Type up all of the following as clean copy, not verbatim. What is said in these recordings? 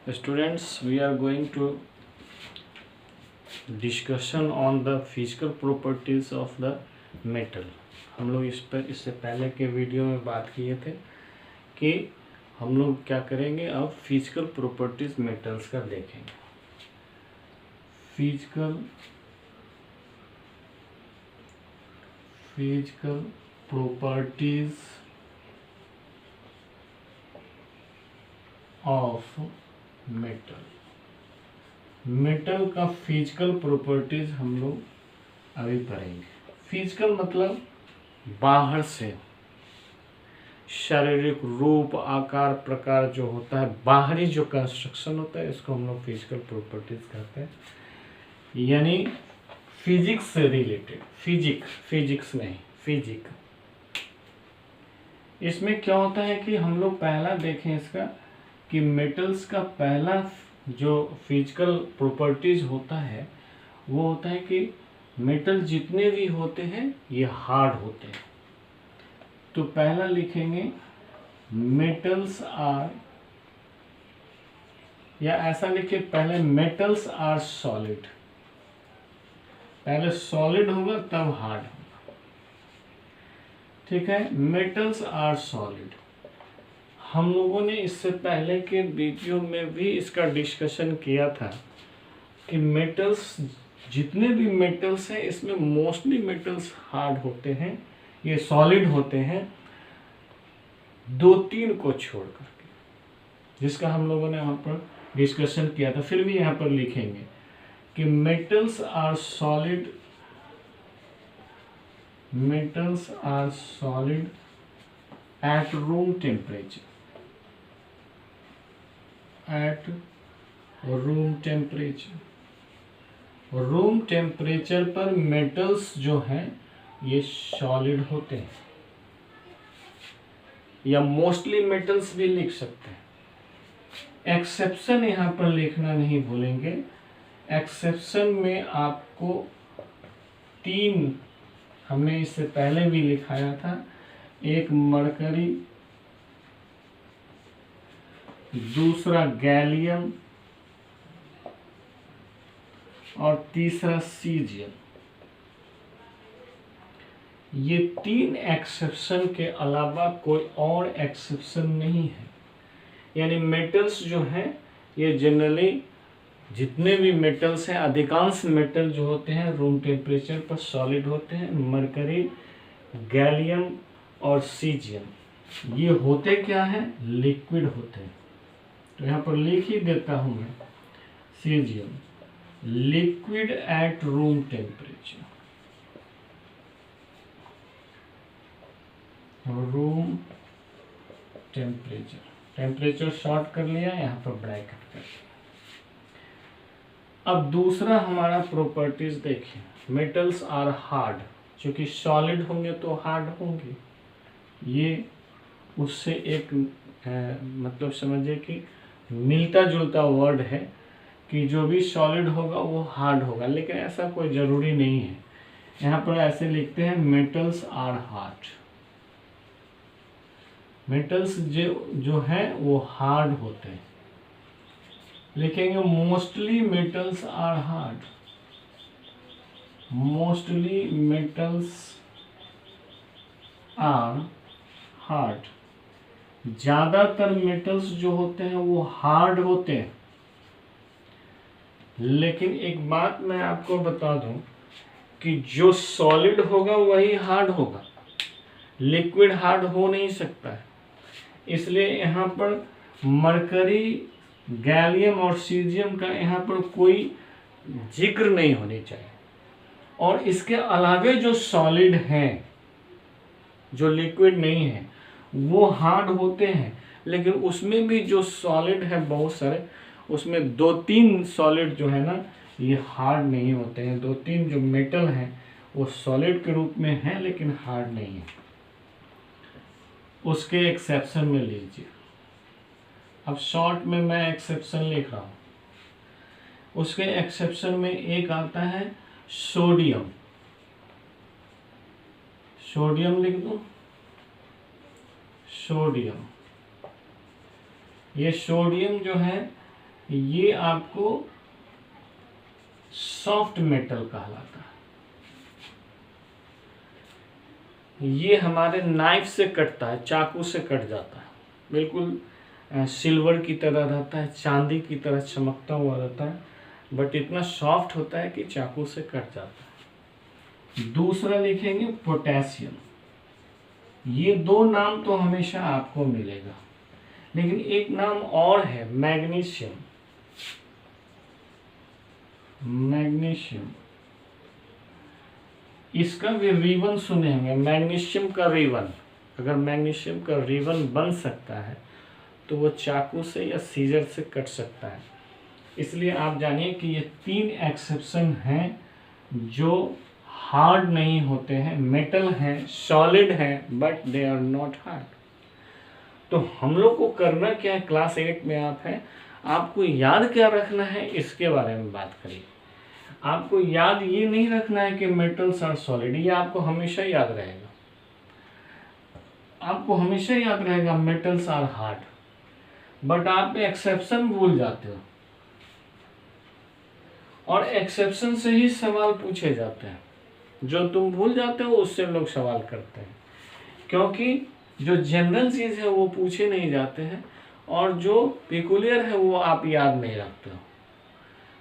Students, we are going to discussion on the physical properties of the metal. हम लोग इस पर इससे पहले के वीडियो में बात किए थे कि हम लोग क्या करेंगे, अब फिजिकल प्रॉपर्टीज मेटल्स का देखेंगे। फिजिकल प्रॉपर्टीज ऑफ मेटल का फिजिकल प्रॉपर्टीज हम लोग अभी पढ़ेंगे। फिजिकल मतलब बाहर से, शारीरिक रूप, आकार, प्रकार जो होता है, बाहरी जो कंस्ट्रक्शन होता है, इसको हम लोग फिजिकल प्रॉपर्टीज कहते हैं। यानी फिजिक्स से रिलेटेड, फिजिक्स नहीं, फिजिक। इसमें क्या होता है कि हम लोग पहला देखें इसका कि मेटल्स का पहला जो फिजिकल प्रॉपर्टीज होता है वो होता है कि मेटल जितने भी होते हैं ये हार्ड होते हैं। तो पहला लिखेंगे मेटल्स आर, या ऐसा लिखिए पहले मेटल्स आर सॉलिड। पहले सॉलिड होगा तब हार्ड होगा, ठीक है। Metals are solid. हम लोगों ने इससे पहले के वीडियो में भी इसका डिस्कशन किया था कि मेटल्स, जितने भी मेटल्स हैं इसमें मोस्टली मेटल्स हार्ड होते हैं, ये सॉलिड होते हैं, 2-3 को छोड़ करके, जिसका हम लोगों ने यहाँ पर डिस्कशन किया था। फिर भी यहाँ पर लिखेंगे कि metals are solid at room temperature, room temperature पर मेटल्स जो हैं ये सॉलिड होते हैं, या मोस्टली मेटल्स भी लिख सकते हैं। एक्सेप्शन यहाँ पर लिखना नहीं भूलेंगे। एक्सेप्शन में आपको 3, हमने इससे पहले भी लिखाया था, एक मरकरी, दूसरा गैलियम और तीसरा सीजियम। ये 3 एक्सेप्शन के अलावा कोई और एक्सेप्शन नहीं है। यानी मेटल्स जो हैं ये जनरली, जितने भी मेटल्स हैं, अधिकांश मेटल जो होते हैं रूम टेम्परेचर पर सॉलिड होते हैं। मरकरी, गैलियम और सीजियम ये होते क्या हैं? लिक्विड होते हैं। तो यहाँ पर लिख ही देता हूँ मैं, caesium liquid at room temperature, room temperature short कर लिया, यहाँ पर ब्रैकेट कर लिया। अब दूसरा हमारा प्रॉपर्टीज देखिए, मेटल्स आर हार्ड, क्योंकि सॉलिड होंगे तो हार्ड होंगे। ये उससे एक मतलब समझिए कि मिलता जुलता वर्ड है कि जो भी सॉलिड होगा वो हार्ड होगा, लेकिन ऐसा कोई जरूरी नहीं है। यहाँ पर ऐसे लिखते हैं मेटल्स आर हार्ड, मेटल्स जो है वो हार्ड होते हैं। लिखेंगे mostly metals are hard, mostly metals are hard. ज्यादातर मेटल्स जो होते हैं वो हार्ड होते हैं। लेकिन एक बात मैं आपको बता दूं कि जो सॉलिड होगा वही हार्ड होगा, लिक्विड हार्ड हो नहीं सकता है। इसलिए यहाँ पर मरकरी, गैलियम और सीजियम का यहाँ पर कोई जिक्र नहीं होनी चाहिए। और इसके अलावे जो सॉलिड हैं, जो लिक्विड नहीं है, वो हार्ड होते हैं। लेकिन उसमें भी जो सॉलिड है बहुत सारे, उसमें 2-3 सॉलिड जो है ना ये हार्ड नहीं होते हैं। 2-3 जो मेटल हैं वो सॉलिड के रूप में हैं लेकिन हार्ड नहीं है। उसके एक्सेप्शन में लीजिए। अब शॉर्ट में मैं एक्सेप्शन लिख रहा हूँ। उसके एक्सेप्शन में एक आता है सोडियम, सोडियम लिख दो, सोडियम। ये सोडियम जो है ये आपको सॉफ्ट मेटल कहलाता है। ये हमारे नाइफ से कटता है, चाकू से कट जाता है, बिल्कुल सिल्वर की तरह रहता है, चांदी की तरह चमकता हुआ रहता है, बट इतना सॉफ्ट होता है कि चाकू से कट जाता है। दूसरा लिखेंगे पोटेशियम। ये दो नाम तो हमेशा आपको मिलेगा, लेकिन एक नाम और है मैग्नीशियम। मैग्नीशियम, इसका भी रिबन सुने होंगे, मैग्नीशियम का रिबन। अगर मैग्नीशियम का रिबन बन सकता है तो वो चाकू से या सीजर से कट सकता है। इसलिए आप जानिए कि ये 3 एक्सेप्शन हैं जो हार्ड नहीं होते हैं, मेटल हैं, सॉलिड हैं, but they are not hard. तो हम लोग को करना क्या है, क्लास 8 में आप हैं, आपको याद क्या रखना है इसके बारे में बात करिए। आपको याद ये नहीं रखना है कि मेटल्स आर सॉलिड, ये आपको हमेशा याद रहेगा। आपको हमेशा याद रहेगा मेटल्स आर हार्ड, बट आप एक्सेप्शन भूल जाते हो, और एक्सेप्शन से ही सवाल पूछे जाते हैं। जो तुम भूल जाते हो उससे लोग सवाल करते हैं, क्योंकि जो जनरल चीज़ है वो पूछे नहीं जाते हैं, और जो पिकुलियर है वो आप याद नहीं रखते हो।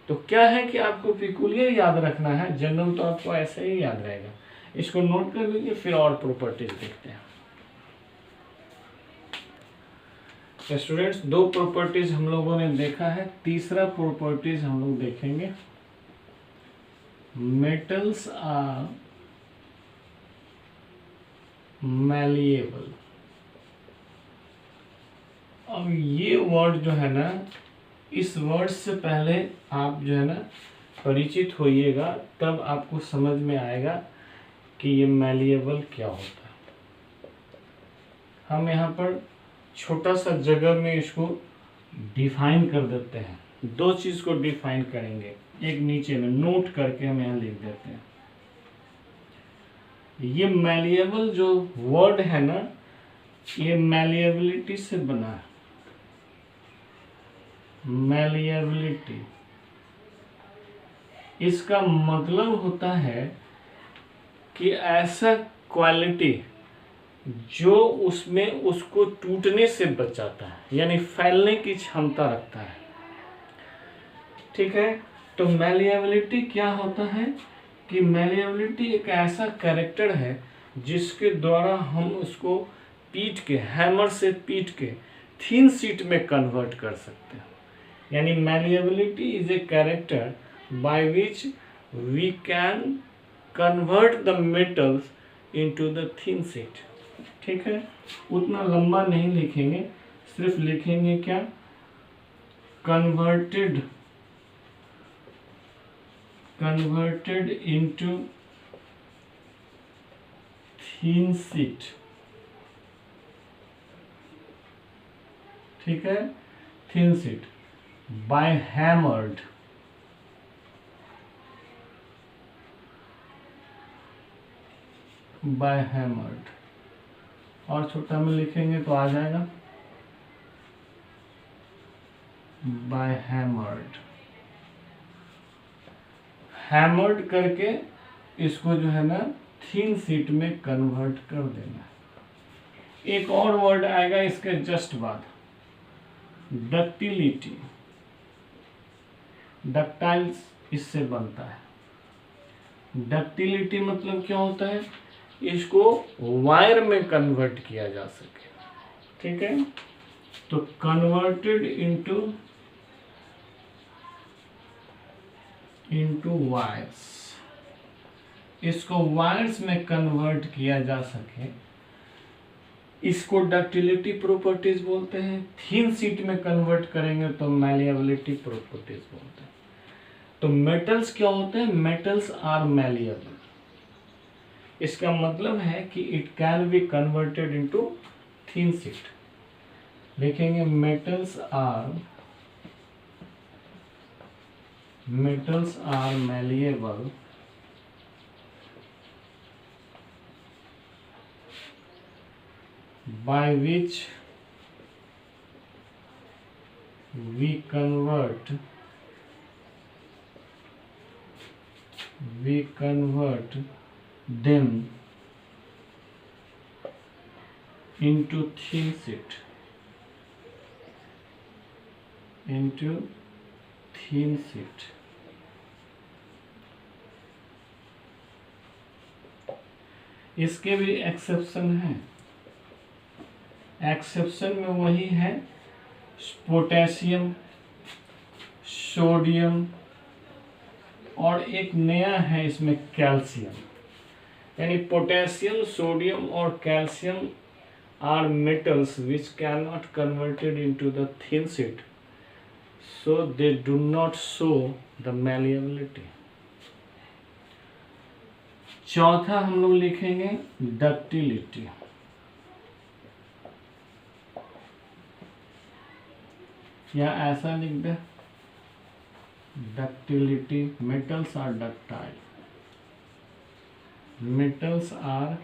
तो क्या है कि आपको पिकुलियर याद रखना है, जनरल तो आपको ऐसे ही याद रहेगा। इसको नोट कर लीजिए, फिर और प्रॉपर्टीज देखते हैं। स्टूडेंट्स, 2 प्रॉपर्टीज हम लोगों ने देखा है, तीसरा प्रॉपर्टीज हम लोग देखेंगे। Metals are malleable. अब ये वर्ड जो है ना, इस वर्ड से पहले आप जो है ना परिचित होइएगा, तब आपको समझ में आएगा कि ये मैलिएबल क्या होता है। हम यहाँ पर छोटा सा जगह में इसको डिफाइन कर देते हैं। 2 चीज़ को डिफाइन करेंगे, एक नीचे में नोट करके हम यहाँ लिख देते हैं। ये मैलिएबल जो वर्ड है ना, ये मैलिएबिलिटी से बना है। मैलिएबिलिटी, इसका मतलब होता है कि ऐसा क्वालिटी जो उसमें उसको टूटने से बचाता है, यानी फैलने की क्षमता रखता है। ठीक है, तो मैलिएबिलिटी क्या होता है कि मैलिएबिलिटी एक ऐसा कैरेक्टर है जिसके द्वारा हम उसको पीट के, हैमर से पीट के थिन शीट में कन्वर्ट कर सकते हैं। यानी malleability is a character by which we can convert the metals into the thin sheet. ठीक है, उतना लंबा नहीं लिखेंगे, सिर्फ लिखेंगे क्या, कन्वर्टेड into thin sheet। ठीक है, thin sheet by hammered. By hammered, और छोटा में लिखेंगे तो आ जाएगा बाय हैमर्ड। हैमर्ड करके इसको जो है ना थिन शीट में कन्वर्ट कर देना। एक और वर्ड आएगा इसके जस्ट बाद, डक्टिलिटी। डक्टाइल्स इससे बनता है। डक्टिलिटी मतलब क्या होता है, इसको वायर में कन्वर्ट किया जा सके। ठीक है, तो कन्वर्टेड इनटू वायर्स, इसको वायर्स में कन्वर्ट किया जा सके, इसको डक्टिलिटी प्रॉपर्टीज बोलते हैं। थिन शीट में कन्वर्ट करेंगे तो मैलिएबिलिटी प्रॉपर्टीज बोलते हैं। तो मेटल्स क्या होते हैं, मेटल्स आर मैलिएबल। इसका मतलब है कि it can be converted into thin sheet. लिखेंगे metals are malleable by which we convert them into thin sheet, इसके भी एक्सेप्शन है। एक्सेप्शन में वही है, पोटेशियम, सोडियम और एक नया है इसमें कैल्शियम। यानी पोटेशियम, सोडियम और calcium are metals which can not converted into the thin sheet, so they do not show the malleability। चौथा हम लोग लिखेंगे डक्टिलिटी। या ऐसा लिख दे, ductility, metals are ductile, metals are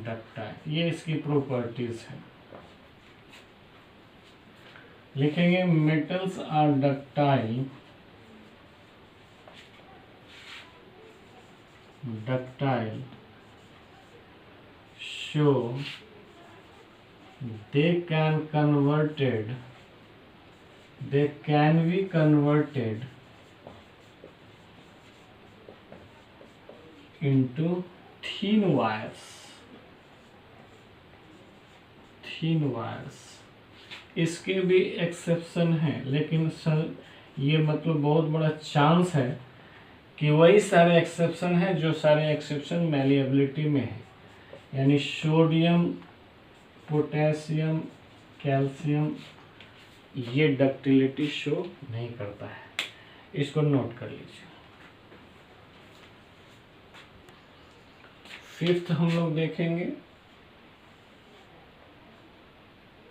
ductile, ये इसकी प्रॉपर्टीज है। लिखेंगे metals are ductile, so they can be converted into thin wires। इसके भी एक्सेप्शन है, लेकिन ये मतलब बहुत बड़ा चांस है कि वही सारे एक्सेप्शन है जो सारे एक्सेप्शन मैलिएबिलिटी में है। यानी सोडियम, पोटेशियम, कैल्शियम, ये डक्टिलिटी शो नहीं करता है। इसको नोट कर लीजिए। फिफ्थ हम लोग देखेंगे,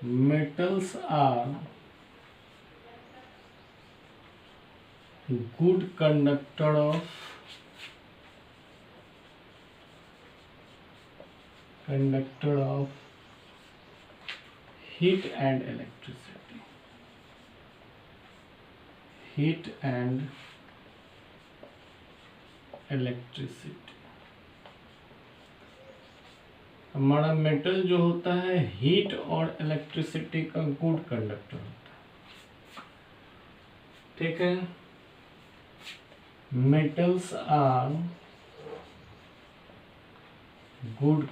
metals are good conductor of heat and electricity। हमारा मेटल जो होता है हीट और इलेक्ट्रिसिटी का गुड कंडक्टर होता है। ठीक है, metals are good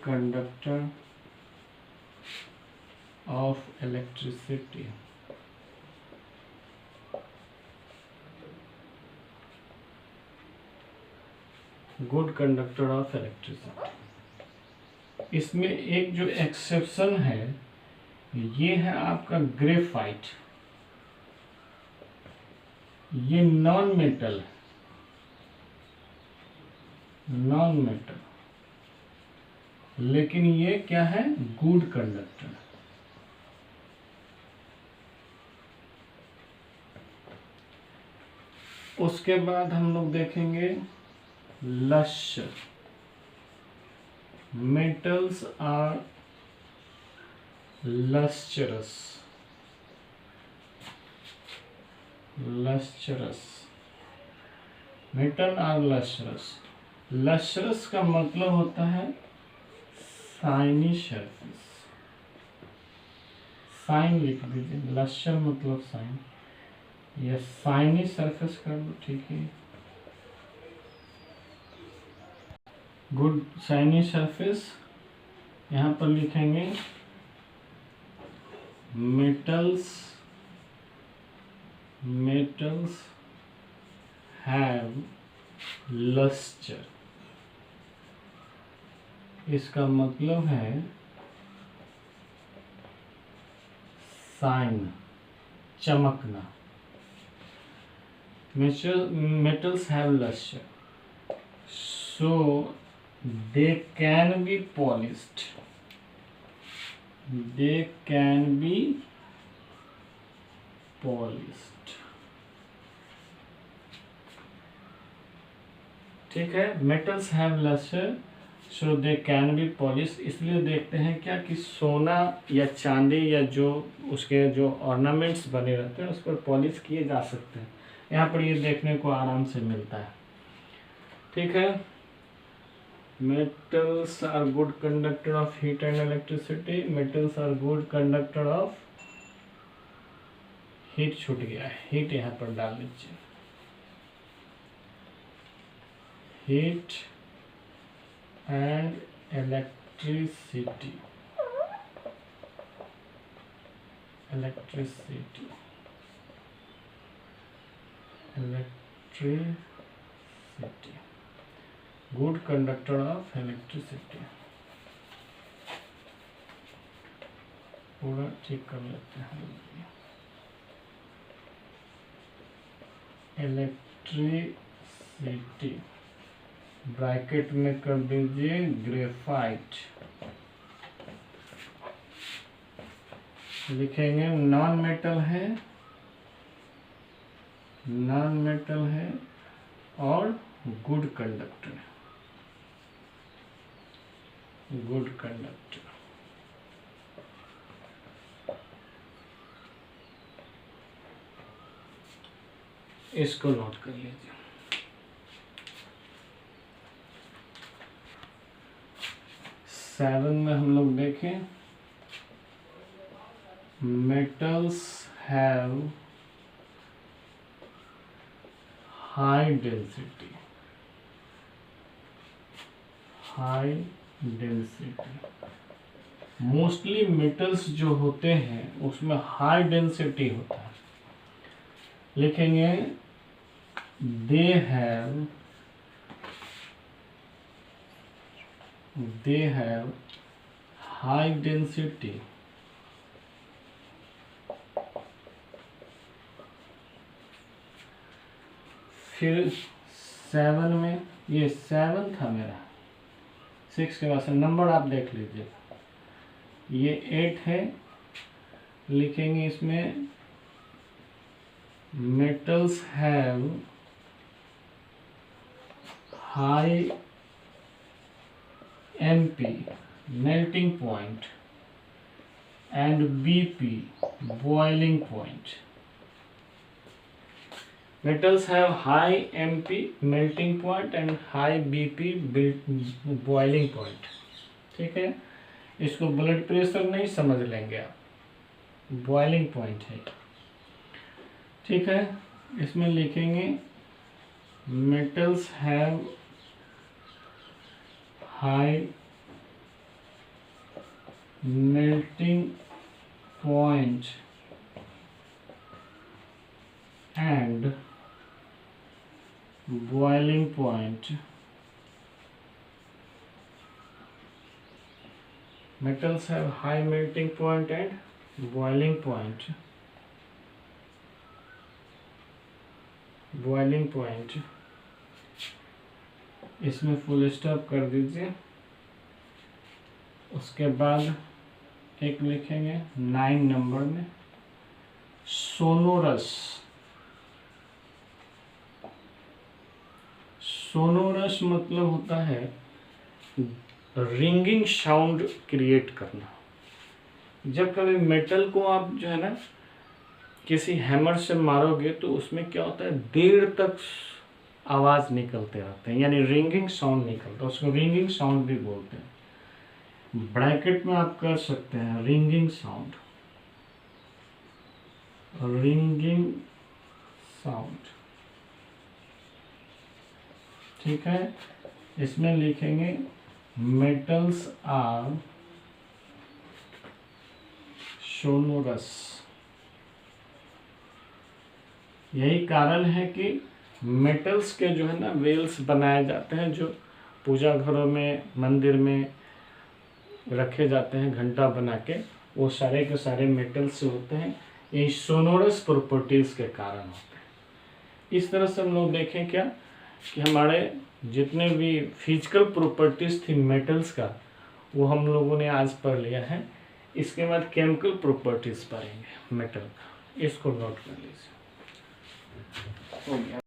conductor of electricity. Good conductor of electricity. इसमें एक जो एक्सेप्शन है ये है आपका ग्रेफाइट। ये नॉन मेटल, लेकिन ये क्या है, गुड कंडक्टर। उसके बाद हम लोग देखेंगे lustre. Metals are lustrous। Metal are lustrous का मतलब होता है साइनी सरफेस। साइन लिख दीजिए, लश्चर मतलब साइन, या साइनी सरफेस कर दो, ठीक है। Good shiny surface. यहाँ पर लिखेंगे मेटल्स हैव लस्टर। इसका मतलब है साइन, चमकना। Metals have lustre, so they can be polished। ठीक है, metals have lustre so they can be polish. इसलिए देखते हैं क्या कि सोना या चांदी या जो उसके जो ऑर्नामेंट्स बने रहते हैं उस पर पॉलिश किए जा सकते हैं। यहाँ पर ये देखने को आराम से मिलता है। ठीक है, metals are good conductor of heat and electricity. Metals are good conductor of heat, छूट गया है, हीट यहाँ पर डाल लीजिए, heat and electricity, electricity, electricity, good conductor of electricity. पूरा ठीक कर लेते हैं। इलेक्ट्रिसिटी ब्रैकेट में कर दीजिए ग्रेफाइट, लिखेंगे नॉन मेटल है, नॉन मेटल है और गुड कंडक्टर, गुड कंडक्टर। इसको नोट कर लीजिए। सेवन में हम लोग देखें, metals have high density, high density. Mostly metals जो होते हैं उसमें हाई डेंसिटी होता है। लिखेंगे दे हैव हाई डेंसिटी फिर सेवन में, ये सेवन था मेरा, सिक्स के बाद से नंबर आप देख लीजिए, ये एट है। लिखेंगे इसमें metals have high MP melting point and BP boiling point. Metals have high MP melting point and high BP boiling point. ठीक है, इसको ब्लड प्रेशर नहीं समझ लेंगे आप, बॉइलिंग पॉइंट है। ठीक है, इसमें लिखेंगे metals have high melting point and boiling point. Metals have high melting point and boiling point. Boiling point, इसमें फुल स्टॉप कर दीजिए। उसके बाद एक लिखेंगे 9 नंबर में सोनोरस। सोनोरस मतलब होता है रिंगिंग साउंड क्रिएट करना। जब कभी मेटल को आप जो है ना किसी हैमर से मारोगे तो उसमें क्या होता है, देर तक आवाज निकलते रहते हैं, यानी रिंगिंग साउंड निकलता है, उसको रिंगिंग साउंड भी बोलते हैं। ब्रैकेट में आप कर सकते हैं रिंगिंग साउंड, रिंगिंग साउंड। ठीक है, इसमें लिखेंगे मेटल्स आर सोनोरस। यही कारण है कि मेटल्स के जो है ना वेल्स बनाए जाते हैं, जो पूजा घरों में मंदिर में रखे जाते हैं घंटा बना के, वो सारे के सारे मेटल्स से होते हैं। ये सोनोरस प्रॉपर्टीज के कारण होते हैं। इस तरह से हम लोग देखें क्या कि हमारे जितने भी फिजिकल प्रॉपर्टीज थी मेटल्स का, वो हम लोगों ने आज पढ़ लिया है। इसके बाद केमिकल प्रॉपर्टीज पढ़ेंगे मेटल का, इसको नोट कर लीजिए। हो गया।